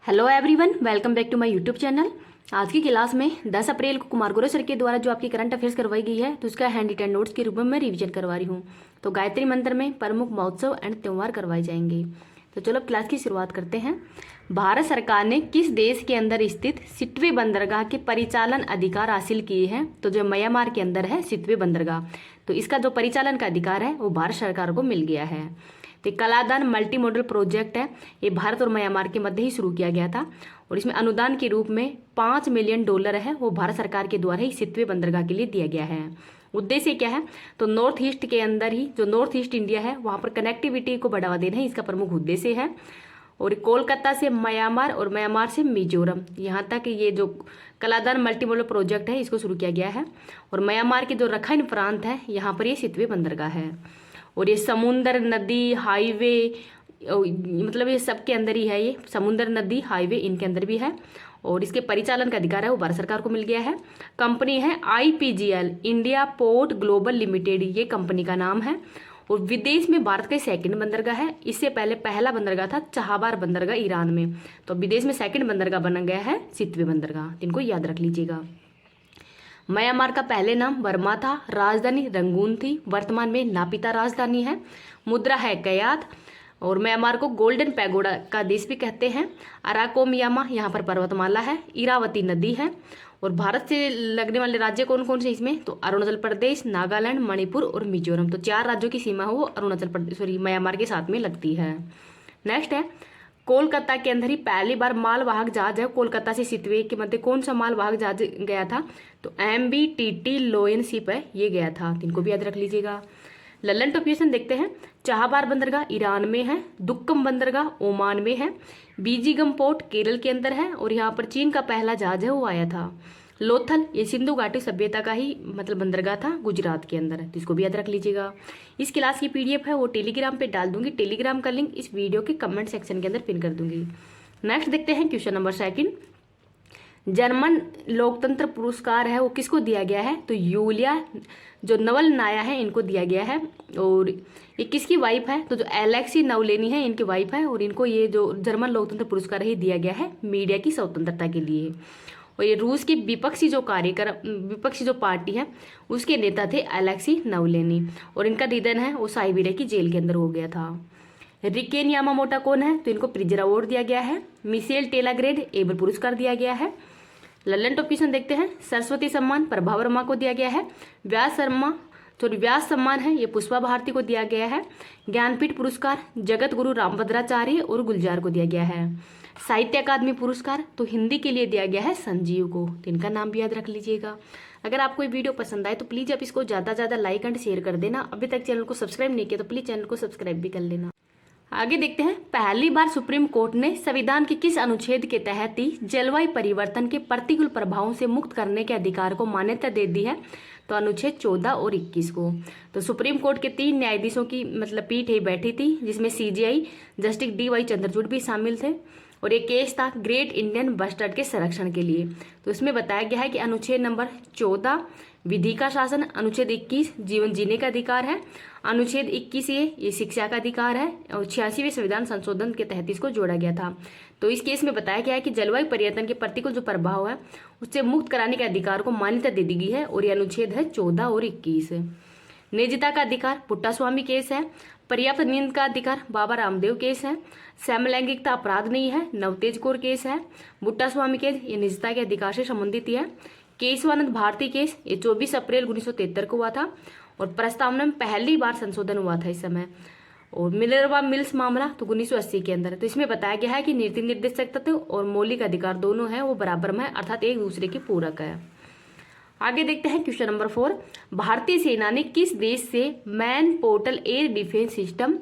Hello everyone, welcome back to my YouTube channel. आज की class में 10 अप्रैल को कुमार गुरु सर के द्वारा जो आपकी करंट अफेयर्स करवाई गई है तो उसका हैंड रिटन नोट्स के रूप में मैं रिवीजन करवा रही हूँ। तो गायत्री मंत्र में प्रमुख महोत्सव एंड त्यौहार करवाए जाएंगे। तो चलो क्लास की शुरुआत करते हैं। भारत सरकार ने किस देश के अंदर स्थित सिटवे बंदरगाह के परिचालन अधिकार हासिल किए हैं? तो जो म्यांमार के अंदर है सिटवे बंदरगाह, तो इसका जो परिचालन का अधिकार है वो भारत सरकार को मिल गया है। तो कलादान मल्टी मॉडल प्रोजेक्ट है, ये भारत और म्यांमार के मध्य ही शुरू किया गया था और इसमें अनुदान के रूप में $5 मिलियन है वो भारत सरकार के द्वारा ही सितवे बंदरगाह के लिए दिया गया है। उद्देश्य क्या है? तो नॉर्थ ईस्ट के अंदर ही जो नॉर्थ ईस्ट इंडिया है वहाँ पर कनेक्टिविटी को बढ़ावा देना ही इसका प्रमुख उद्देश्य है। और कोलकाता से म्यांमार और म्यांमार से मिजोरम यहाँ तक ये जो कलादान मल्टी मॉडल प्रोजेक्ट है इसको शुरू किया गया है। और म्यांमार के जो रखाइन प्रांत है यहाँ पर ये सितवे बंदरगाह है। और ये समुंदर नदी हाईवे मतलब ये सब के अंदर ही है, ये समुंदर नदी हाईवे इनके अंदर भी है। और इसके परिचालन का अधिकार है वो भारत सरकार को मिल गया है। कंपनी है IPGL India port global limited, ये कंपनी का नाम है। और विदेश में भारत का सेकंड बंदरगाह है। इससे पहले पहला बंदरगाह था चाहबार बंदरगाह ईरान में, तो विदेश में सेकंड बंदरगाह बन गया है सितवे बंदरगाह। इनको याद रख लीजिएगा। म्यांमार का पहले नाम बर्मा था, राजधानी रंगून थी, वर्तमान में नापिता राजधानी है, मुद्रा है कयात। और म्यांमार को गोल्डन पैगोडा का देश भी कहते हैं। अराकोमियामा यहाँ पर पर्वतमाला है, इरावती नदी है। और भारत से लगने वाले राज्य कौन कौन से इसमें? तो अरुणाचल प्रदेश, नागालैंड, मणिपुर और मिजोरम। तो 4 राज्यों की सीमा है वो अरुणाचल प्रदेश म्यांमार के साथ में लगती है। नेक्स्ट है कोलकाता के अंदर ही पहली बार मालवाहक जहाज है कोलकाता से सितवे के मध्य कौन सा मालवाहक जहाज गया था? तो MBTT लोयन शिप है ये गया था। इनको भी याद रख लीजिएगा। लल्लन टोपियोसन देखते हैं। चाहबार बंदरगाह ईरान में है, दुक्कम बंदरगाह ओमान में है, बीजिगम पोर्ट केरल के अंदर है और यहाँ पर चीन का पहला जहाज है वो आया था। लोथल ये सिंधु घाटी सभ्यता का ही मतलब बंदरगाह था गुजरात के अंदर, तो इसको भी याद रख लीजिएगा। इस क्लास की PDF है वो टेलीग्राम पे डाल दूंगी, टेलीग्राम का लिंक इस वीडियो के कमेंट सेक्शन के अंदर पिन कर दूंगी। नेक्स्ट देखते हैं क्वेश्चन नंबर 2। जर्मन लोकतंत्र पुरस्कार है वो किसको दिया गया है? तो यूलिया जो नवल नाया है इनको दिया गया है। और ये किसकी वाइफ है? तो जो एलेक्सी नवलेनी है इनकी वाइफ है। और इनको ये जो जर्मन लोकतंत्र पुरस्कार ही दिया गया है मीडिया की स्वतंत्रता के लिए। और ये रूस की विपक्षी जो पार्टी है उसके नेता थे एलेक्सी नवलेनी। और इनका निधन है वो साइबेरिया की जेल के अंदर हो गया था। रिकेन यामामोटा कौन है? तो इनको प्रिजर अवार्ड दिया गया है। मिशेल टेलाग्रेड एबर पुरस्कार दिया गया है। लल्लन टोपियोसन देखते हैं। सरस्वती सम्मान प्रभा वर्मा को दिया गया है। व्यास सम्मान है ये पुष्पा भारती को दिया गया है। ज्ञानपीठ पुरस्कार जगत गुरु रामभद्राचार्य और गुलजार को दिया गया है। साहित्य अकादमी पुरस्कार तो हिंदी के लिए दिया गया है संजीव को, तो इनका नाम भी याद रख लीजिएगा। अगर आपको ये वीडियो पसंद आए तो प्लीज़ आप इसको ज़्यादा से ज़्यादा लाइक एंड शेयर कर देना। अभी तक चैनल को सब्सक्राइब नहीं किया तो प्लीज़ चैनल को सब्सक्राइब भी कर लेना। आगे देखते हैं। पहली बार सुप्रीम कोर्ट ने संविधान के किस अनुच्छेद के तहत ही जलवायु परिवर्तन के प्रतिकूल प्रभावों से मुक्त करने के अधिकार को मान्यता दे दी है? तो अनुच्छेद 14 और 21 को। तो सुप्रीम कोर्ट के 3 न्यायाधीशों की मतलब पीठ ही बैठी थी जिसमें CJI जस्टिस DY चंद्रचूड़ भी शामिल थे। और ये केस था ग्रेट इंडियन बस्टर्ड के संरक्षण के लिए। तो इसमें बताया गया है कि अनुच्छेद नंबर 14 विधि का शासन, अनुच्छेद 21 जीवन जीने का अधिकार है, अनुच्छेद 21 ये शिक्षा का अधिकार है और 86वें संविधान संशोधन के तहत इसको जोड़ा गया था। तो इस केस में बताया गया है कि जलवायु परिवर्तन के प्रतिकूल जो प्रभाव है उससे मुक्त कराने के अधिकार को मान्यता दे दी गई है और ये अनुच्छेद है 14 और 21। निजता का अधिकार पुट्टास्वामी केस है। पर्याप्त नींद का अधिकार बाबा रामदेव केस है। समलैंगिकता अपराध नहीं है, नवतेज कौर केस है। बुट्टास्वामी केस ये निजता के अधिकार से संबंधित है। केशवानंद भारती केस ये 24 अप्रैल 1973 को हुआ था और प्रस्तावना में पहली बार संशोधन हुआ था इस समय। और मिनर्वा मिल्स मामला तो 1980 के अंदर। तो इसमें बताया गया है कि नीति निर्देशक तत्व और मौलिक अधिकार दोनों है वो बराबर में अर्थात एक दूसरे के पूरक है। आगे देखते हैं क्वेश्चन नंबर 4। भारतीय सेना ने किस देश से man portal air defence system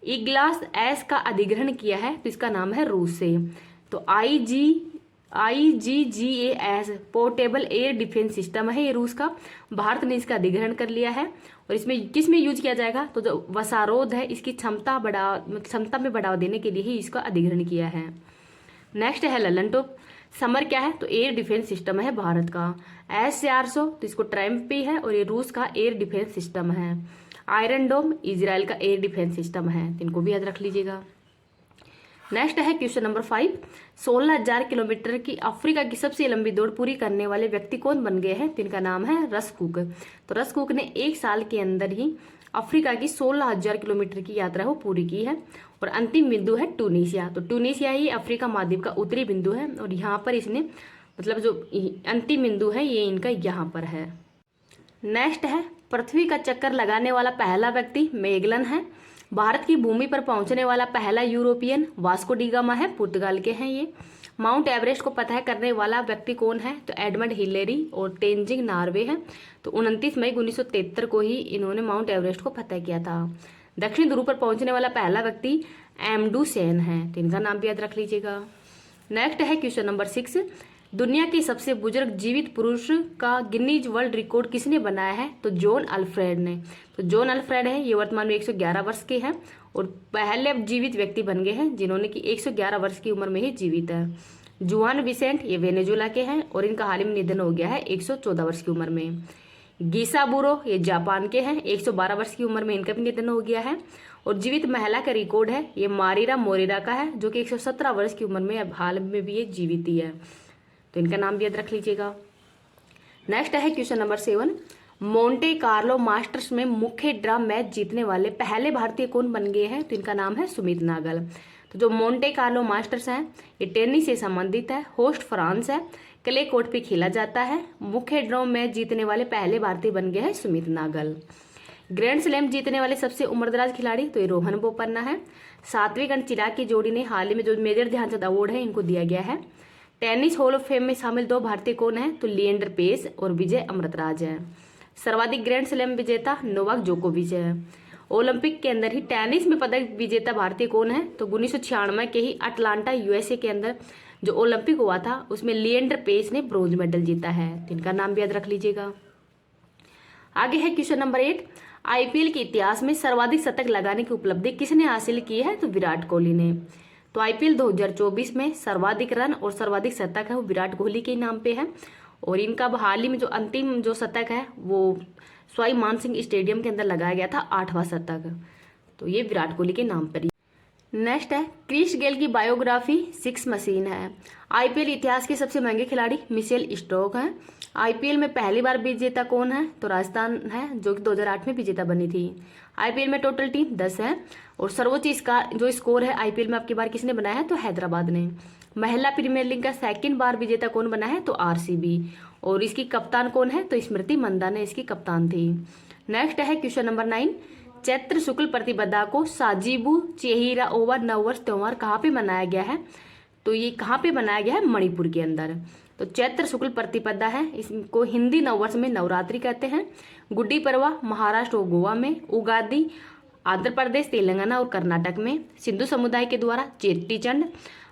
Iglas S का अधिग्रहण किया है? तो इसका नाम है रूस से। तो IGGAS portable air defence system है ये रूस का। भारत ने इसका अधिग्रहण कर लिया है। और इसमें किस में यूज किया जाएगा? तो जो वसारोध है इसकी क्षमता में बढ़ावा देने के लिए ही इसका अधिग्रहण किया है। नेक्स्ट है ललन टॉप। समर क्या है? तो एयर डिफेंस सिस्टम है भारत का। S-400 तो इसको ट्रैम्प पे है और ये रूस का एयर डिफेंस सिस्टम है। आयरन डोम इजराइल का एयर डिफेंस सिस्टम है, इनको भी याद रख लीजिएगा। नेक्स्ट है क्वेश्चन नंबर 5। 16,000 किलोमीटर की अफ्रीका की सबसे लंबी दौड़ पूरी करने वाले व्यक्ति कौन बन गए हैं? तो इनका नाम है रस कुक। तो रस कुक ने 1 साल के अंदर ही अफ्रीका की 16,000 किलोमीटर की यात्रा वो पूरी की है। और अंतिम बिंदु है ट्यूनीशिया। तो ट्यूनीशिया ही अफ्रीका महाद्वीप का उत्तरी बिंदु है और यहाँ पर इसने मतलब जो अंतिम बिंदु है ये इनका यहाँ पर है। नेक्स्ट है पृथ्वी का चक्कर लगाने वाला पहला व्यक्ति मैगलन है। भारत की भूमि पर पहुंचने वाला पहला यूरोपियन वास्को डी गामा है, पुर्तगाल के हैं ये। माउंट एवरेस्ट को फतह करने वाला व्यक्ति कौन है? तो एडमंड हिलेरी और तेंजिंग नॉर्वे है। तो 29 मई 1973 को ही इन्होंने माउंट एवरेस्ट को फतह किया था। दक्षिण ध्रुव पर पहुंचने वाला पहला व्यक्ति एमडू सेन है, तो इनका नाम भी याद रख लीजिएगा। नेक्स्ट है क्वेश्चन नंबर 6। दुनिया के सबसे बुजुर्ग जीवित पुरुष का गिनीज वर्ल्ड रिकॉर्ड किसने बनाया है? तो जॉन अल्फ्रेड ने। तो जॉन अल्फ्रेड है ये वर्तमान में 111 वर्ष के हैं और पहले जीवित व्यक्ति बन गए हैं जिन्होंने कि 111 वर्ष की उम्र में ही जीवित है। जुआन विसेंट ये वेनेजुला के हैं और इनका हाल ही में निधन हो गया है 114 वर्ष की उम्र में। गीसाबुरो ये जापान के हैं, 112 वर्ष की उम्र में इनका भी निधन हो गया है। और जीवित महिला का रिकॉर्ड है ये मारिरा मोरिरा का है जो कि 117 वर्ष की उम्र में हाल में भी ये जीवित ही है, तो इनका नाम भी याद रख लीजिएगा। नेक्स्ट है question number 7। Monte Carlo masters में मुख्य ड्रा मैच जीतने वाले पहले भारतीय कौन बन गए हैं? तो इनका नाम है सुमित नागल। तो जो मोंटे कार्लो मास्टर्स हैं ये टेनिस से संबंधित है, होस्ट फ्रांस है, क्ले कोर्ट पे खेला जाता है। मुख्य ड्रॉ मैच जीतने वाले पहले भारतीय बन गए हैं सुमित नागल। ग्रैंड स्लैम जीतने वाले सबसे उम्रदराज खिलाड़ी तो ये रोहन बोपन्ना है। सात्विक एंड चिराग की जोड़ी ने हाल ही में जो मेजर ध्यानचंद अवार्ड है इनको दिया गया है। टेनिस हॉल ऑफ फेम में शामिल 2 भारतीय कौन है? तो लिएंडर पेस और विजय अमृतराज है। सर्वाधिक ग्रैंड स्लैम विजेता नोवाक जोकोविच है। ओलंपिक के अंदर ही टेनिस में पदक विजेता भारतीय कौन है? तो 1996 के ही अटलांटा यूएसए के अंदर जो ओलंपिक हुआ था उसमें लिएंडर पेस ने ब्रोंज मेडल जीता है, तो इनका नाम भी याद रख लीजिएगा। आगे है क्वेश्चन नंबर 8। आईपीएल के इतिहास में सर्वाधिक शतक लगाने की उपलब्धि किसने हासिल की है? तो विराट कोहली ने। तो आईपीएल 2024 में सर्वाधिक रन और सर्वाधिक शतक है वो विराट कोहली के नाम पे है और इनका हाल ही में जो अंतिम जो शतक है वो सवाई मानसिंह स्टेडियम के अंदर लगाया गया था, 8वां शतक, तो ये विराट कोहली के नाम पर ही। नेक्स्ट है क्रिस गेल की बायोग्राफी 6 मशीन है। आईपीएल इतिहास के सबसे महंगे खिलाड़ी मिशेल स्टोक हैं। आईपीएल में पहली बार विजेता कौन है? तो राजस्थान है जो कि 2008 में विजेता बनी थी। आईपीएल में टोटल टीम 10 है और सर्वोच्च जो स्कोर है आईपीएल में आपकी बार किसने बनाया है? तो हैदराबाद ने। महिला प्रीमियर लीग का 2nd बार विजेता कौन बना है? तो आरसीबी और इसकी कप्तान कौन है? तो स्मृति मंदाना इसकी कप्तान थी। नेक्स्ट है क्वेश्चन नंबर 9। चैत्र शुक्ल प्रतिपदा को साजिबू चेहिरा ओवा नववर्ष त्योहार कहाँ पे मनाया गया है? तो ये कहाँ पे मनाया गया है? मणिपुर के अंदर। तो चैत्र शुक्ल प्रतिपदा है, इसको हिंदी नववर्ष में नवरात्रि कहते हैं। गुड्डी पड़वा महाराष्ट्र और गोवा में। उगादी आंध्र प्रदेश, तेलंगाना और कर्नाटक में। सिंधु समुदाय के द्वारा चेट्टी चंड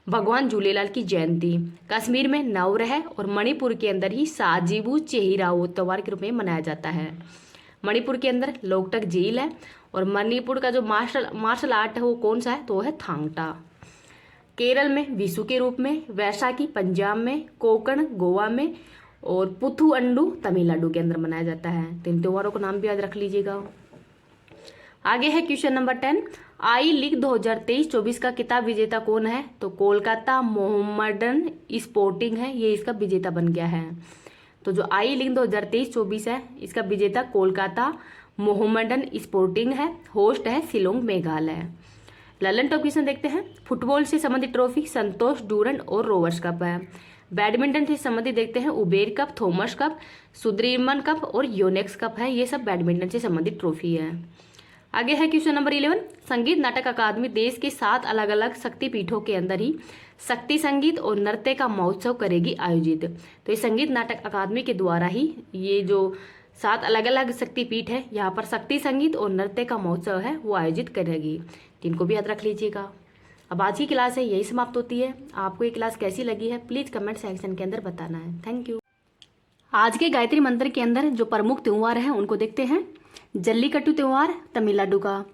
भगवान झूलेलाल की जयंती। कश्मीर में नवरह और मणिपुर के अंदर ही साजिबू चेहिराओ त्योहार के रूप में मनाया जाता है। मणिपुर के अंदर लोकटक झील है और मणिपुर का जो मार्शल आर्ट है वो कौन सा है? तो वो है थांगटा। केरल में विशु के रूप में। वैशाखी पंजाब में। कोकण गोवा में और पुथु अंडू तमिलनाडु के अंदर मनाया जाता है। तो इन त्योहारों को नाम भी याद रख लीजिएगा। आगे है क्वेश्चन नंबर 10। आई लीग 2023-24 का किताब विजेता कौन है? तो कोलकाता मोहम्मडन स्पोर्टिंग है, ये इसका विजेता बन गया है। तो जो आई लीग 2023-24 है इसका विजेता कोलकाता मोहम्मडन स्पोर्टिंग है। होस्ट है शिलोंग मेघालय। ललन टॉप क्वेश्चन देखते हैं। फुटबॉल से संबंधित ट्रॉफी संतोष डूरंड और रोवर्स कप है। बैडमिंटन से संबंधित देखते हैं Uber cup, Thomas cup, Sudirman cup और योनेक्स कप है, ये सब बैडमिंटन से संबंधित ट्रॉफी है। आगे है क्वेश्चन नंबर 11। संगीत नाटक अकादमी देश के 7 अलग अलग शक्तिपीठों के अंदर ही शक्ति संगीत और नृत्य का महोत्सव करेगी आयोजित। तो ये संगीत नाटक अकादमी के द्वारा ही ये जो 7 अलग अलग शक्तिपीठ है यहाँ पर शक्ति संगीत और नृत्य का महोत्सव है वो आयोजित करेगी, इनको भी याद रख लीजिएगा। अब आज की क्लास है यही समाप्त होती है। आपको ये क्लास कैसी लगी है प्लीज कमेंट सेक्शन के अंदर बताना है। Thank you. आज के गायत्री मंत्र के अंदर जो प्रमुख त्योहार हैं उनको देखते हैं। जल्लीकट्टू त्योहार तमिलनाडु का,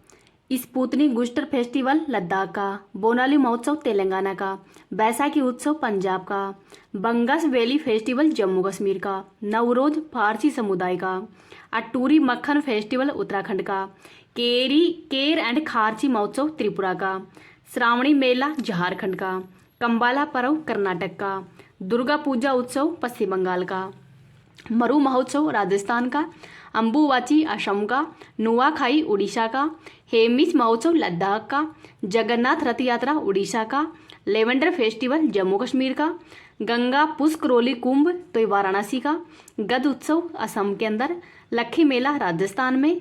स्पुतनी गुस्टर फेस्टिवल लद्दाख का, बोनाली महोत्सव तेलंगाना का, बैसाखी उत्सव पंजाब का, बंगस वैली फेस्टिवल जम्मू कश्मीर का, नवरोज फारसी समुदाय का, अटूरी मक्खन फेस्टिवल उत्तराखंड का, केर एंड खारची महोत्सव त्रिपुरा का, श्रावणी मेला झारखंड का, कंबाला पर्व कर्नाटक का, दुर्गा पूजा उत्सव पश्चिम बंगाल का, मरु महोत्सव राजस्थान का, अम्बुवाची असम का, नुआखाई उड़ीसा का, हेमिस महोत्सव लद्दाख का, जगन्नाथ रथ यात्रा उड़ीसा का, लेवेंडर फेस्टिवल जम्मू कश्मीर का, गंगा पुष्करोली कुंभ तो वाराणसी का, गद उत्सव असम के अंदर, लक्खी मेला राजस्थान में,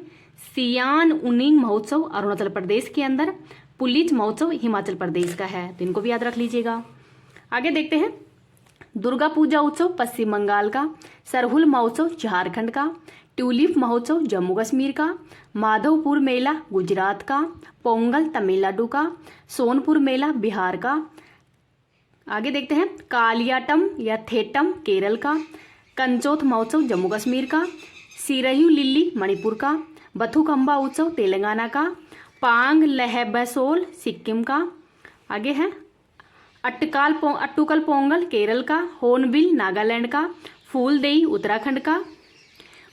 सियान उनिंग महोत्सव अरुणाचल प्रदेश के अंदर, पुलिच महोत्सव हिमाचल प्रदेश का है। तो इनको भी याद रख लीजिएगा। आगे देखते हैं, दुर्गा पूजा उत्सव पश्चिम बंगाल का, सरहुल महोत्सव झारखंड का, ट्यूलिप महोत्सव जम्मू कश्मीर का, माधवपुर मेला गुजरात का, पोंगल तमिलनाडु का, सोनपुर मेला बिहार का। आगे देखते हैं, कालियाटम या थेटम केरल का, कंचोथ महोत्सव जम्मू कश्मीर का, सिरयू लिल्ली मणिपुर का, बथुकम्बा उत्सव तेलंगाना का, पांग लहबसोल सिक्किम का। आगे है अट्टुकल पोंगल केरल का, होर्नबिल नागालैंड का, फूलदेई उत्तराखंड का,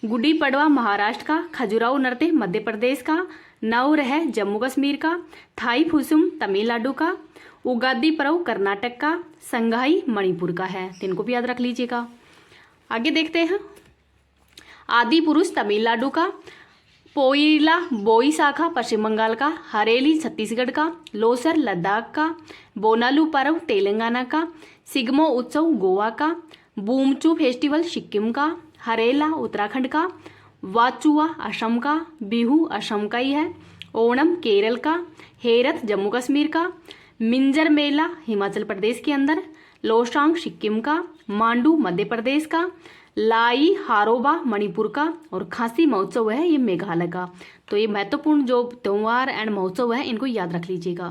गुड़ी पड़वा महाराष्ट्र का, खजुराहो नृत्य मध्य प्रदेश का, नवरह जम्मू कश्मीर का, थाई फुसुम तमिलनाडु का, उगादी पर्व कर्नाटक का, संगाई मणिपुर का है। तो इनको भी याद रख लीजिएगा। आगे देखते हैं, आदि पुरुष तमिलनाडु का, पोइला बोईसाखा पश्चिम बंगाल का, हरेली छत्तीसगढ़ का, लोसर लद्दाख का, बोनालू पर्व तेलंगाना का, सिग्मो उत्सव गोवा का, बूमचू फेस्टिवल सिक्किम का, हरेला उत्तराखंड का, वाचुआ असम का, बिहू असम का ही है, ओणम केरल का, हेरत जम्मू कश्मीर का, मिंजर मेला हिमाचल प्रदेश के अंदर, लोसांग सिक्किम का, मांडू मध्य प्रदेश का, लाई हारोबा मणिपुर का, और खांसी महोत्सव है ये मेघालय का। तो ये महत्वपूर्ण जो त्यौहार एंड महोत्सव है इनको याद रख लीजिएगा।